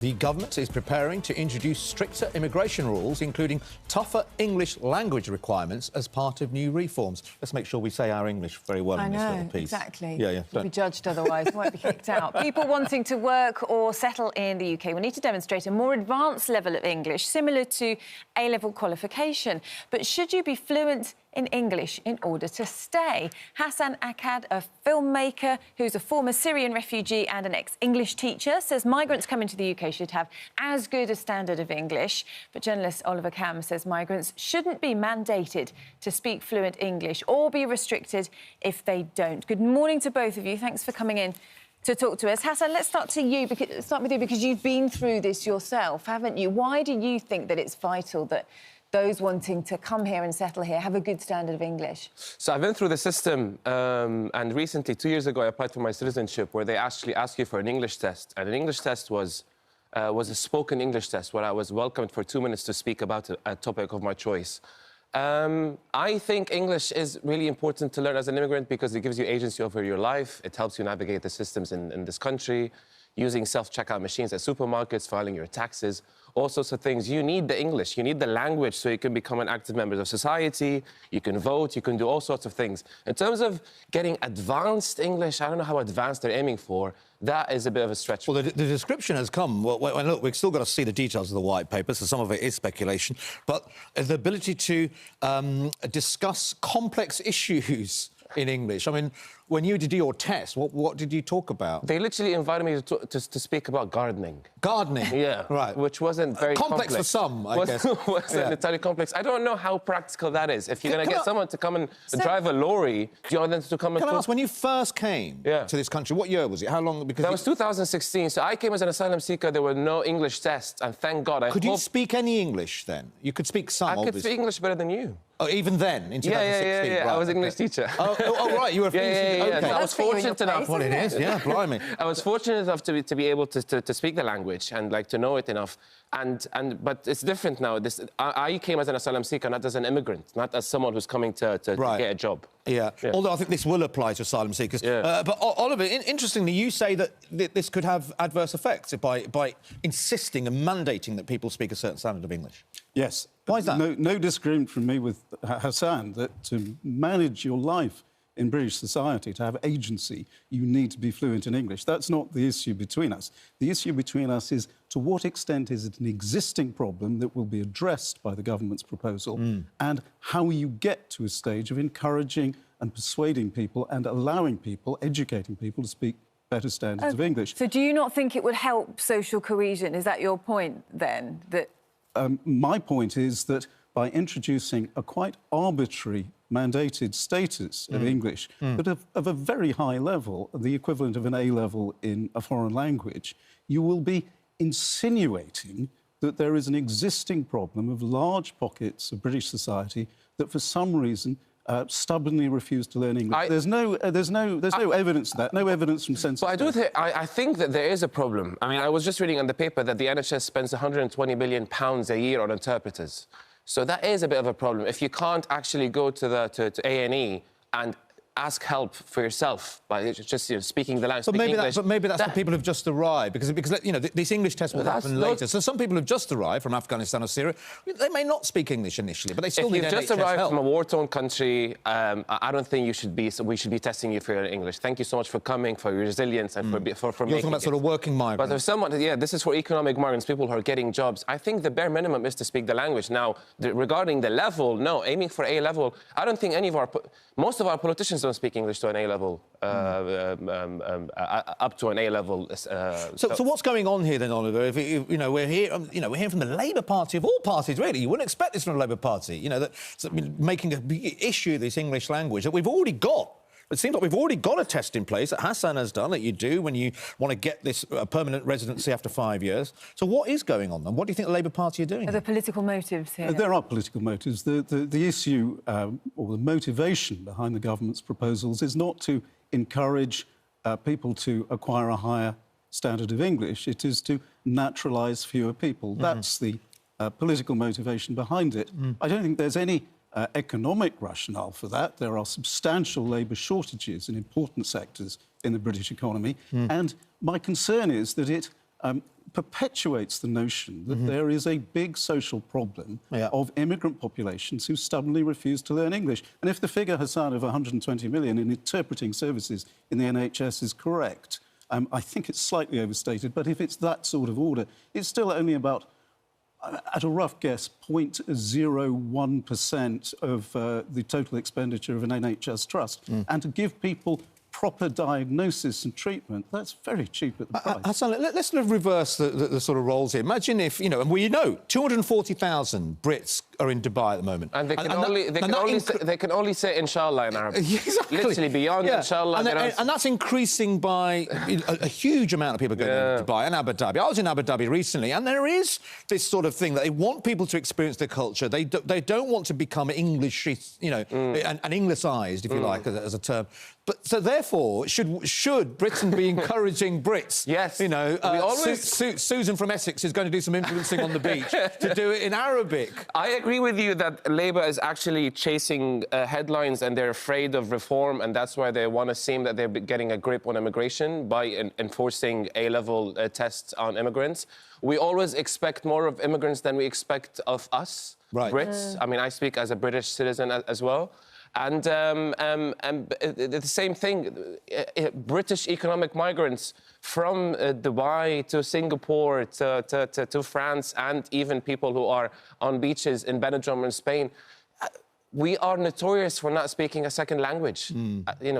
The government is preparing to introduce stricter immigration rules, including tougher English language requirements as part of new reforms. Let's make sure we say our English very well in this little piece. Exactly. Yeah. We'll be judged otherwise, won't be kicked out. People wanting to work or settle in the UK will need to demonstrate a more advanced level of English, similar to A-level qualification. But should you be fluent in English in order to stay? Hassan Akkad, a filmmaker who's a former Syrian refugee and an ex-English teacher, says migrants coming to the UK should have as good a standard of English. But journalist Oliver Kamm says migrants shouldn't be mandated to speak fluent English or be restricted if they don't. Good morning to both of you. Thanks for coming in to talk to us. Hassan, let's start with you because you've been through this yourself, haven't you? Why do you think that it's vital that those wanting to come here and settle here have a good standard of English? So I've been through the system, and recently, 2 years ago, I applied for my citizenship, where they actually ask you for an English test. And an English test was a spoken English test, where I was welcomed for 2 minutes to speak about a topic of my choice. I think English is really important to learn as an immigrant because it gives you agency over your life. It helps you navigate the systems in this country, using self-checkout machines at supermarkets, filing your taxes, all sorts of things. You need the English, you need the language so you can become an active member of society, you can vote, you can do all sorts of things. In terms of getting advanced English, I don't know how advanced they're aiming for. That is a bit of a stretch. Well, the description has come. Well, look, we've still got to see the details of the white paper, so some of it is speculation. But the ability to discuss complex issues in English. I mean, when you did your test, what did you talk about? They literally invited me to speak about gardening. Gardening? Yeah. Right. Which wasn't very complex. For some, I guess. Wasn't entirely complex. I don't know how practical that is. If you're going to get someone to come and drive a lorry, do you want them to come and... Can I ask, when you first came to this country, what year was it? How long? Because that was 2016, so I came as an asylum seeker. There were no English tests, and thank God. Could you speak any English then? You could speak some, obviously. I could speak English better than you. Oh, even then, in 2016? Yeah. Right, I was an English teacher. Oh, right, you were... Yeah. Okay. I was fortunate enough... What it is, yeah, blimey. I was fortunate enough to be able to speak the language and, like, to know it enough. But it's different now. I came as an asylum seeker, not as an immigrant, not as someone who's coming to get a job. Yeah, although I think this will apply to asylum seekers. Yeah. But, Oliver, interestingly, you say that this could have adverse effects by insisting and mandating that people speak a certain standard of English. Yes. Why is that? No disagreement from me with Hassan that to manage your life in British society, to have agency, you need to be fluent in English. That's not the issue between us. The issue between us is to what extent is it an existing problem that will be addressed by the government's proposal, and how you get to a stage of encouraging and persuading people and allowing people, educating people to speak better standards of English. So do you not think it would help social cohesion? Is that your point, then? My point is that by introducing a quite arbitrary mandated status of English, but of a very high level, the equivalent of an A-level in a foreign language, you will be insinuating that there is an existing problem of large pockets of British society that, for some reason, stubbornly refuse to learn English. There's no evidence of that, no evidence from census. But I think that there is a problem. I mean, I was just reading on the paper that the NHS spends £120 million a year on interpreters. So that is a bit of a problem. If you can't actually go to A&E and ask help for yourself by just speaking the language, but maybe that's for people who've just arrived, because this English test will happen later. So some people who've just arrived from Afghanistan or Syria, they may not speak English initially, but they still need NHS help. If you've just arrived from a war-torn country, I don't think we should be testing you for your English. Thank you so much for coming, for your resilience, and for You're talking about sort of working migrants. But if someone, this is for economic migrants, people who are getting jobs. I think the bare minimum is to speak the language. Now, regarding the level, no, aiming for A-level, I don't think most of our politicians don't speak English to an A-level, up to an A-level. So what's going on here then, Oliver? If we're hearing from the Labour Party of all parties, really. You wouldn't expect this from the Labour Party. That's making a big issue this English language that we've already got. It seems like we've already got a test in place that Hassan has done, that you do when you want to get this permanent residency after 5 years. So what is going on then? What do you think the Labour Party are doing? Are there political motives here? There are political motives. The issue or the motivation behind the government's proposals is not to encourage people to acquire a higher standard of English. It is to naturalise fewer people. That's the political motivation behind it. I don't think there's any economic rationale for that. There are substantial labour shortages in important sectors in the British economy, and my concern is that it perpetuates the notion that there is a big social problem of immigrant populations who stubbornly refuse to learn English. And if the figure, Hassan, of 120 million in interpreting services in the NHS is correct, I think it's slightly overstated, but if it's that sort of order, it's still only about, at a rough guess, 0.01% of the total expenditure of an NHS trust. And to give people proper diagnosis and treatment, that's very cheap at the price. Hassan, let's sort of reverse the sort of roles here. Imagine if, and we know 240,000 Brits are in Dubai at the moment. And they can only say inshallah in Arabic. Exactly. Literally beyond inshallah. And that's increasing by a huge amount of people going to Dubai and Abu Dhabi. I was in Abu Dhabi recently, and there is this sort of thing that they want people to experience their culture. They don't want to become English, and Anglicised, if you like, as a term. But so therefore, should Britain be encouraging Brits? Yes. Susan from Essex is going to do some influencing on the beach to do it in Arabic. I agree with you that Labour is actually chasing headlines and they're afraid of reform, and that's why they want to seem that they're getting a grip on immigration by enforcing A-level tests on immigrants. We always expect more of immigrants than we expect of us, Brits. I mean, I speak as a British citizen as well. And the same thing, British economic migrants from Dubai to Singapore to France, and even people who are on beaches in Benidorm in Spain, we are notorious for not speaking a second language,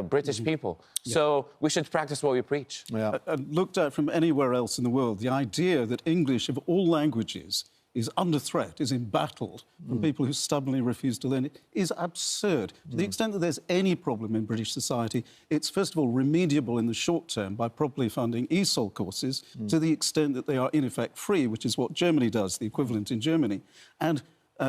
British people. Yeah. So we should practice what we preach. Yeah. Looked at from anywhere else in the world, the idea that English of all languages is under threat, is embattled from people who stubbornly refuse to learn it, is absurd. To the extent that there's any problem in British society, it's, first of all, remediable in the short term by properly funding ESOL courses to the extent that they are, in effect, free, which is what Germany does, the equivalent in Germany. And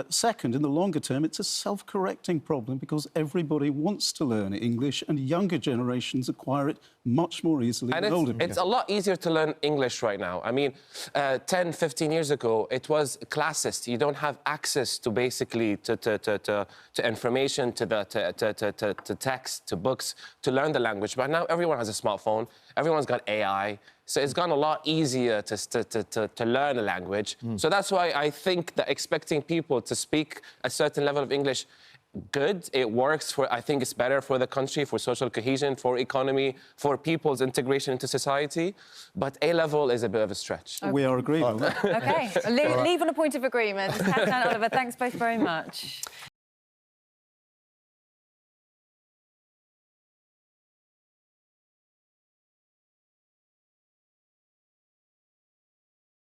second, in the longer term, it's a self-correcting problem because everybody wants to learn English and younger generations acquire it much more easily than older people. It's a lot easier to learn English right now. I mean, 10, 15 years ago, it was classist. You don't have access to basically to information, to text, to books, to learn the language. But now everyone has a smartphone. Everyone's got AI. So it's gone a lot easier to learn a language. So that's why I think that expecting people to speak a certain level of English, good, it works. I think it's better for the country, for social cohesion, for economy, for people's integration into society. But A-level is a bit of a stretch. Okay. We are agreeing on that. OK, leave on a point of agreement. Hassan, Oliver, thanks both very much.